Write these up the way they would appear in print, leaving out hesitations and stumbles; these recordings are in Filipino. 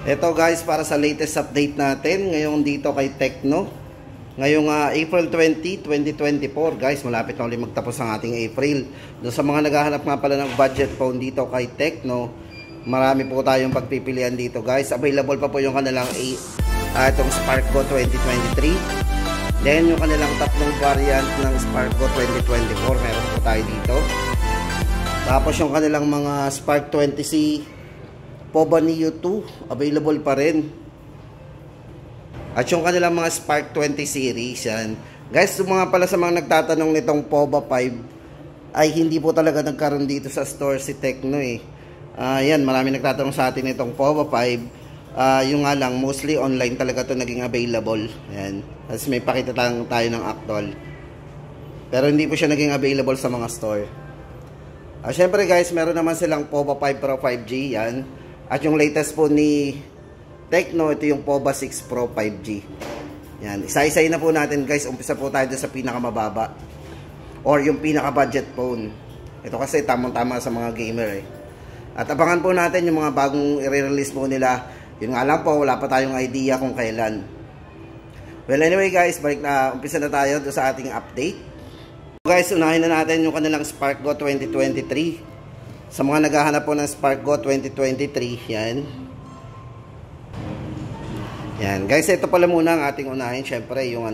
Ito guys, para sa latest update natin ngayon dito kay Tecno. Ngayong April 20, 2024 guys, malapit na ulit magtapos ang ating April. Doon sa mga naghahanap nga pala ng budget phone dito kay Tecno, marami po tayong pagpipilian dito guys. Available pa po yung kanilang itong Spark Go 2023. Then yung kanilang tatlong variant ng Spark Go 2024, meron po tayo dito. Tapos yung kanilang mga Spark 20C Poba Neo 2, available pa rin. At yung kanilang mga Spark 20 series yan. Guys, mga pala sa mga nagtatanong nitong Poba 5, ay hindi po talaga nagkaroon dito sa store si Tecno eh. Yan, marami nagtatanong sa atin nitong Poba 5. Yung nga lang, mostly online talaga to naging available. Yan. Tapos may pakita lang tayo ng actual. Pero hindi po siya naging available sa mga store. Syempre guys, meron naman silang Poba 5 Pro 5G yan. At yung latest po ni Tecno, ito yung Poba 6 Pro 5G. Yan, isa-isay na po natin guys. Umpisa po tayo sa pinakamababa or yung pinaka-budget phone. Ito kasi tamang-tama sa mga gamer eh. At abangan po natin yung mga bagong i-release po nila. Yun nga lang po, wala pa tayong idea kung kailan. Well anyway guys, umpisa na tayo sa ating update. Guys, unahin na natin yung kanilang Spark Go 2023. Sa mga naghahanap po ng Spark Go 2023, yan. Yan. Guys, ito pala muna ang ating unahin. Siyempre, yung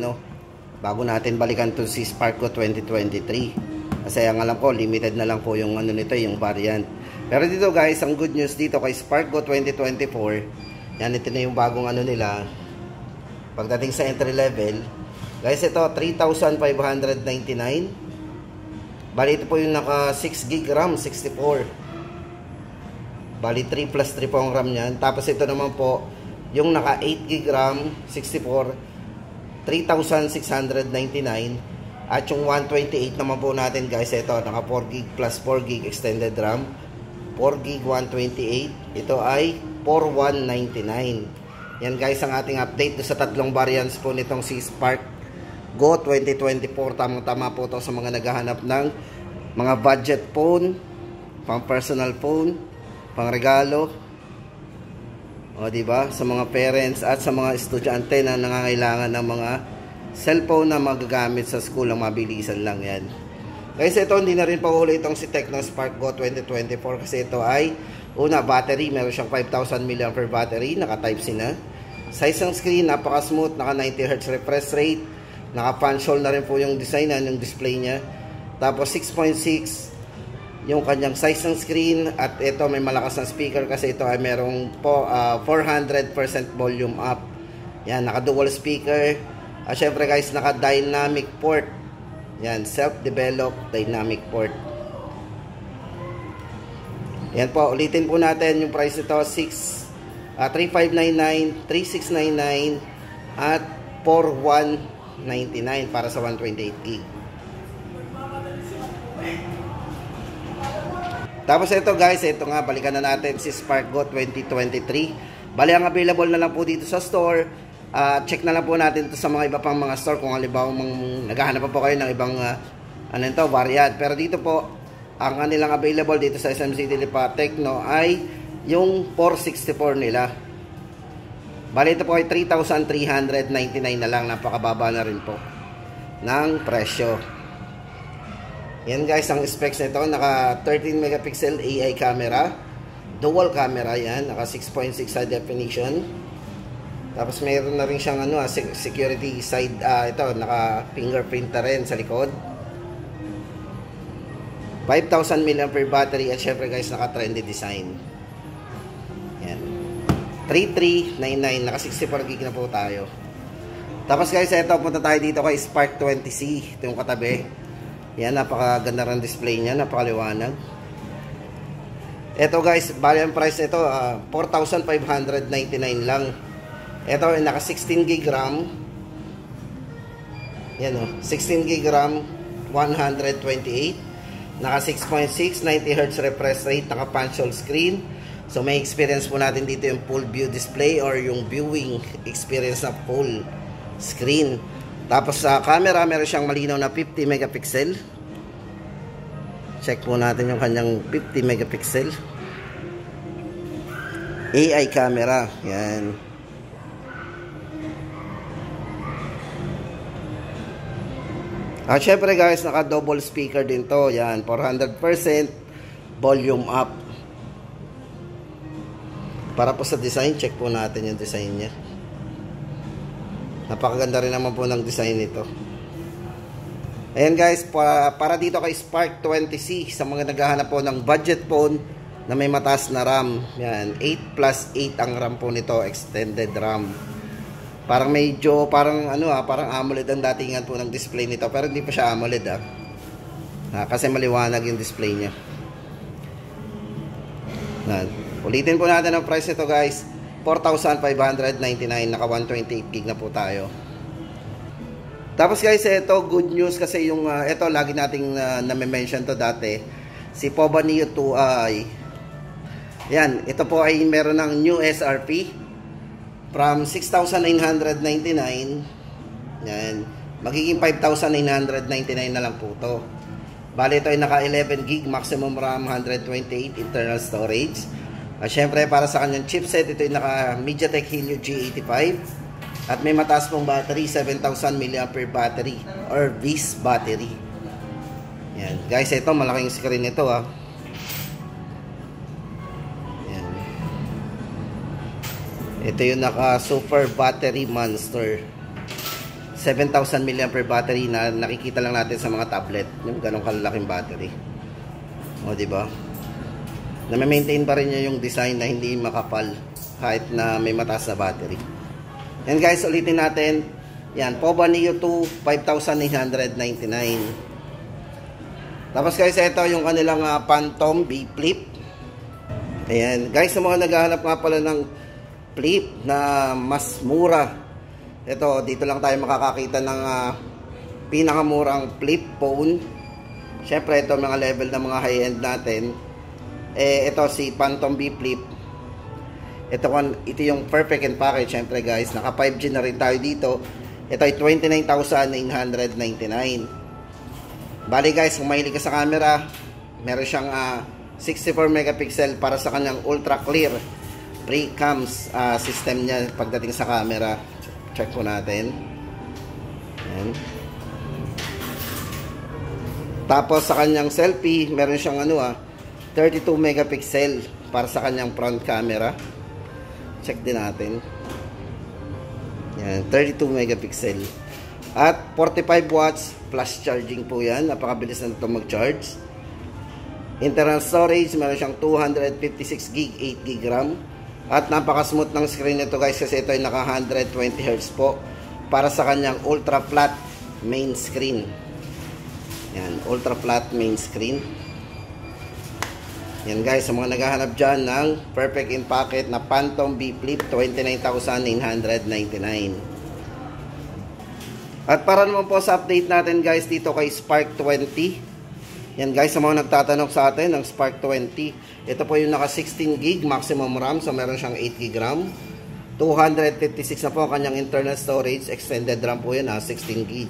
bago natin balikan to si Spark Go 2023. Kasi ang alam ko, limited na lang po yung nito, yung variant. Pero dito guys, ang good news dito kay Spark Go 2024, yan, ito na yung bagong nila. Pagdating sa entry level, guys, ito, 3,599. Bali, ito po yung naka 6 gig RAM, 64. Bali, 3 plus 3 po ang RAM niyan. Tapos ito naman po, yung naka 8 gig RAM, 64, 3,699. At yung 128 naman po natin guys, ito, naka 4 gig plus 4 gig extended RAM. 4 gig 128. Ito ay 4,199. Yan guys, ang ating update sa tatlong variants po nitong si Spark Go 2024. Tamang-tama po ito sa mga naghahanap ng mga budget phone, pang personal phone, pang regalo. O diba? Sa mga parents at sa mga estudyante na nangangailangan ng mga cellphone na magagamit sa school ng mabilisan lang yan. Guys, ito hindi na rin pauhuli itong si Tecno Spark Go 2024 kasi ito ay una, battery. Meron siyang 5,000 mAh battery. Naka Type-C na. Size ng screen, napaka-smooth. Naka 90Hz refresh rate. Naka-punch-hole na rin po yung design yung display niya. Tapos 6.6 yung kanyang size ng screen. At ito may malakas na speaker kasi ito ay merong 400% volume up. Yan, naka-dual speaker. At syempre guys, naka-dynamic port. Yan, self-developed dynamic port. Yan po, ulitin po natin yung price nito. 3,599, 3,699 at 4,199 para sa 128 gig. Tapos ito guys, ito nga, balikan na natin si Spark Go 2023. Bali, ang available na lang po dito sa store. Check na lang po natin ito sa mga iba pang mga store kung halimbawa naghahanap pa po kayo ng ibang variant. Pero dito po, ang kanilang available dito sa SMCT Lipa Tecno ay yung 464 nila. Bali, ito po ay 3,399 na lang. Napakababa na rin po ng presyo. Yan guys, ang specs nito, naka 13 megapixel AI camera, dual camera yan, naka 6.6 high definition. Tapos mayroon na rin siyang security side, ito, naka fingerprint na rin sa likod. 5,000 mAh battery at syempre guys, naka trendy design. Yan. 3,399, naka 64 gig na po tayo. Tapos guys, ito, punta tayo dito kay Spark 20C, ito yung katabi. Yan, napakaganda ng display niya, napakaliwanag. Ito guys, bali ang price nito, 4,599 lang. Ito, naka 16 gig RAM. Yan 16 gig RAM, 128. Naka 6.6, 90Hz refresh rate, naka punch-hole screen. So may experience po natin dito yung full view display or yung viewing experience na full screen. Tapos sa camera, meron siyang malinaw na 50 megapixel. Check po natin yung kanyang 50 megapixel. AI camera. Yan. At syempre guys, naka double speaker din to. Yan, 400% volume up. Para po sa design, check po natin yung design niya. Napakaganda rin naman po ng design nito. Ayan guys, para dito kay Spark 20C, sa mga naghahanap po ng budget phone na may mataas na RAM. Yan, 8+8 ang RAM po nito, extended RAM. Parang medyo, parang AMOLED ang datingan po ng display nito. Pero hindi pa siya AMOLED kasi maliwanag yung display niya. Ulitin po natin ang price nito guys. 4,599, naka 128GB na po tayo. Tapos guys, ito good news kasi yung ito lagi nating na-mention to dati, si Povo Neo 2i. Yan, ito po ay meron ng new SRP from 6,999. Yan, magiging 5,999 na lang po to. Bali ito ay naka 11GB maximum RAM, 128 internal storage. At syempre para sa kanyang chipset, ito ay naka MediaTek Helio G85 at may mataas pong battery, 7,000 mAh battery or VIS battery. Yan guys, ito malaking screen nito Yan. Ito yung naka super battery monster, 7,000 mAh battery na nakikita lang natin sa mga tablet, yung ganong kalalaking battery. O diba, na-maintain pa rin niya yung design na hindi makapal kahit na may mataas na battery. Yan guys, ulitin natin. Yan, Povo Neo 2, 5,999. Tapos guys, ito yung kanilang Phantom B Flip. Ayan, guys, sa mga naghahanap nga pala ng flip na mas mura, ito, dito lang tayo makakakita ng pinakamurang flip phone. Syempre, ito mga level ng mga high-end natin. Ito si Phantom B Flip. Ito yung perfect in package. Syempre guys, naka 5G na rin tayo dito. Ito ay 29,999. Bali guys, kung mahilig ka sa camera, meron siyang 64 megapixel para sa kanyang ultra clear pre-cams system niya pagdating sa camera. Check po natin. Ayan. Tapos sa kanyang selfie, meron siyang 32 megapixel para sa kanyang front camera. Check din natin. Yan, 32 megapixel. At 45 watts plus charging po yan. Napakabilis na ito mag-charge. Internal storage, meron siyang 256GB, 8GB RAM. At napaka-smooth ng screen nito guys kasi ito ay naka 120Hz po para sa kanyang ultra flat main screen. Yan, ultra flat main screen. Yan guys, sa mga naghahanap dyan ng perfect in pocket na Phantom B Flip, 29,999. At para naman po sa update natin guys dito kay Spark 20. Yan guys, sa mga nagtatanong sa atin ng Spark 20, ito po yung naka 16GB maximum RAM, so meron siyang 8GB RAM. 256 na po ang kanyang internal storage, extended RAM po yun 16GB.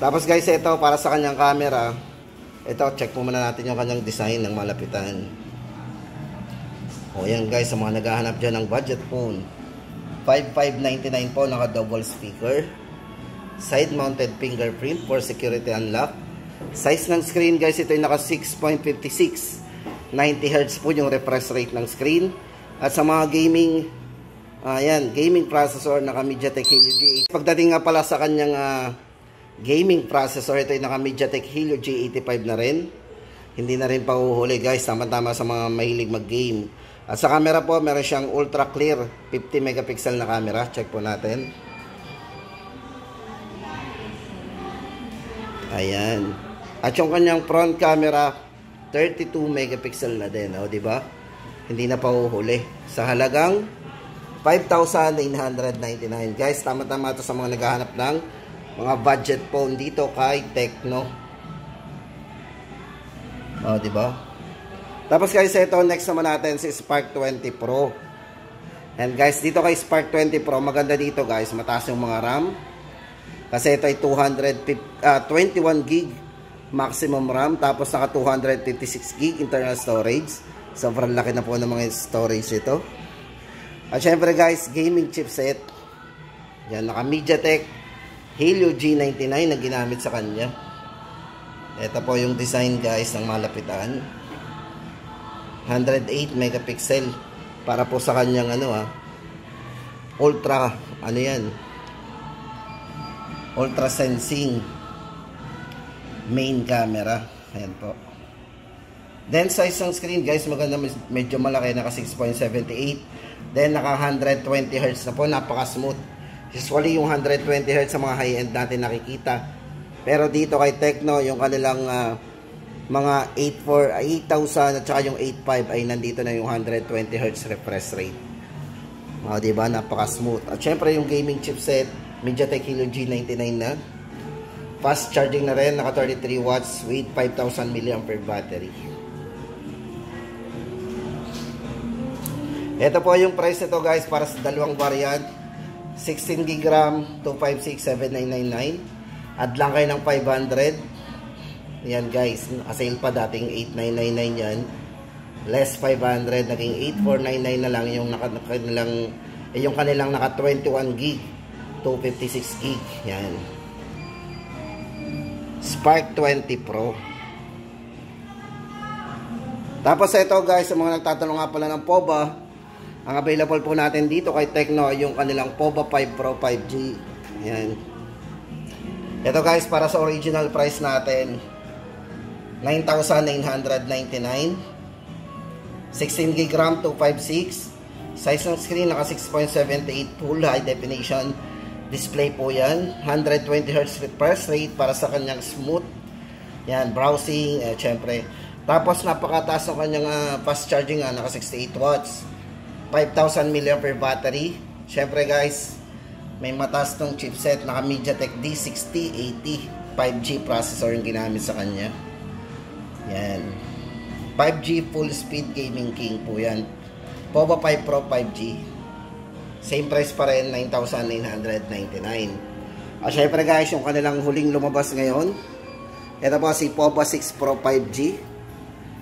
Tapos guys, ito para sa kanyang camera. Ito, check po muna natin yung kanyang design ng malapitan. O yan guys, sa mga naghahanap dyan ng budget phone, 5,599 po, naka double speaker, side mounted fingerprint for security unlock. Size ng screen guys, ito yung naka 6.56, 90Hz po yung refresh rate ng screen. At sa mga gaming, gaming processor, naka MediaTek Helio G85. Pagdating nga pala sa kanyang gaming processor, ito ay naka MediaTek Helio G85 na rin. Hindi na rin pauhuli guys, tama-tama sa mga mahilig mag-game. At sa camera po, meron siyang ultra clear 50 megapixel na camera. Check po natin. Ayan. At yung kanyang front camera, 32 megapixel na din, di ba? Hindi na pauhuli. Sa halagang 5,999. Guys, tama-tama ito sa mga naghahanap ng mga budget phone dito kay Tecno. Di ba? Tapos guys, ito next naman natin si Spark 20 Pro. And guys, dito kay Spark 20 Pro, maganda dito guys, mataas yung mga RAM. Kasi ito ay 21GB maximum RAM, tapos naka 256GB internal storage. Sobrang laki na po ng mga storage ito. At syempre guys, gaming chipset. Yan, naka MediaTek Helio G99 na ginamit sa kanya. Ito po yung design guys ng malapitan. 108 megapixel para po sa kanyang ultra ultra sensing main camera. Ayan po. Then size ng screen guys, maganda, medyo malaki, naka 6.78. Then naka 120 Hz na po, napaka smooth. Usually yung 120 Hz sa mga high end natin nakikita. Pero dito kay Tecno, yung kanilang mga 8000 at saka yung 85 ay nandito na yung 120 Hz refresh rate. Diba? Napaka smooth. At syempre yung gaming chipset, MediaTek Helio G99 na. Fast charging na rin, naka 33 watts with 5000 mAh battery. Ito po yung price nito guys para sa dalawang variant. 16GB RAM, 256-7999. Add lang kayo ng 500. Yan guys, sale pa dating 8999 yan. Less 500, naging 8499 na lang yung kanilang naka 21GB, 256GB. Yan. Spark 20 Pro. Tapos ito guys, sa mga nagtatanong nga pala ng POBA, ang available po natin dito kay Tecno ay yung kanilang POBA 5 Pro 5G. Yan. Ito guys, para sa original price natin, 9,999. 16GB RAM, 256. Size ng screen, naka 6.78 full high definition display po yan. 120 Hz refresh rate para sa kanyang smooth. Yan, browsing, syempre. Tapos napakataas ng kanyang fast charging, naka 68 watts. 5000 mAh battery. Syempre guys, may mataas tong chipset, naka MediaTek D6080 5G processor yung ginamit sa kanya. Yan, 5G full speed gaming king po yan. POBA 5 Pro 5G, same price pa rin, 9,999. At syempre guys, yung kanilang huling lumabas ngayon, ito po si POBA 6 Pro 5G.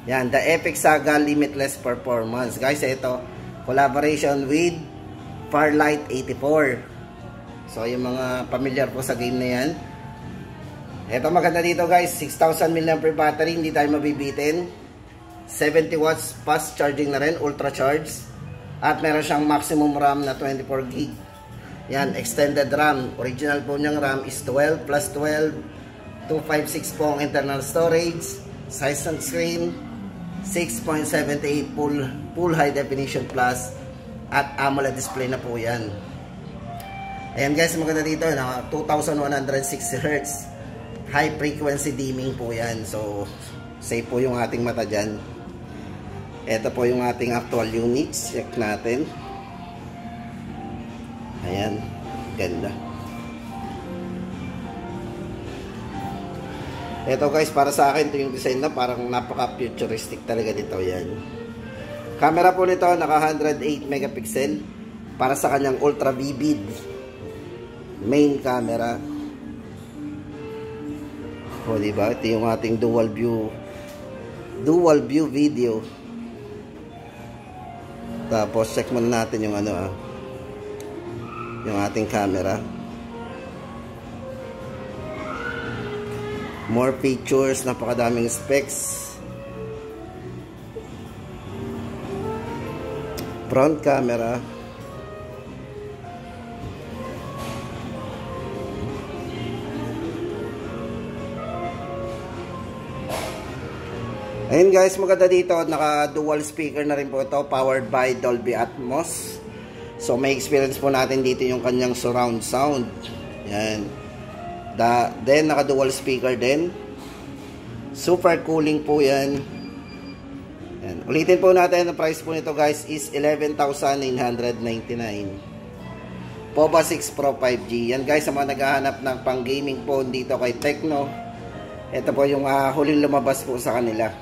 Yan, the Epic Saga Limitless Performance. Guys, ito collaboration with Farlight 84. So yung mga familiar po sa game na yan, ito maganda dito guys, 6,000 mAh battery, hindi tayo mabibitin. 70 watts fast charging na rin, ultra charge. At meron siyang maximum RAM na 24GB. Yan, extended RAM. Original po niyang RAM is 12 plus 12, 256 po ang internal storage. Size ng screen, 6.78 full high definition plus, at AMOLED display na po yan. Ayan guys, maganda dito, 2160 Hz high frequency dimming po yan. So safe po yung ating mata dyan. Ito po yung ating actual units. Check natin. Ayan, ganda. Ito guys, para sa akin, ito yung design na parang napaka-futuristic talaga dito. Yan. Camera po nito, naka 108 megapixel para sa kanyang ultra vivid main camera. O diba? Ito yung ating dual view video. Tapos check muna natin yung yung ating camera. More features, napakadaming specs. Front camera. Ayun guys, maganda dito, naka dual speaker na rin po ito, powered by Dolby Atmos. So may experience po natin dito yung kanyang surround sound. Yan. Then naka dual speaker din. Super cooling po yan. Yan. Ulitin po natin, ang price po nito guys is 11,999. POBA 6 Pro 5G. Yan guys, sa mga naghahanap ng pang gaming phone dito kay Tecno, ito po yung huling lumabas po sa kanila.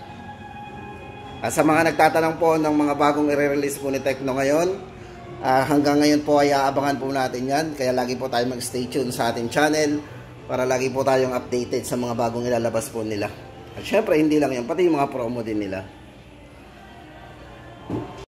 Sa mga nagtatanong po ng mga bagong i-release po ni Tecno ngayon, hanggang ngayon po ay aabangan po natin yan. Kaya lagi po tayo mag-stay tuned sa ating channel para lagi po tayong updated sa mga bagong ilalabas po nila. At syempre hindi lang yan, pati yung mga promo din nila.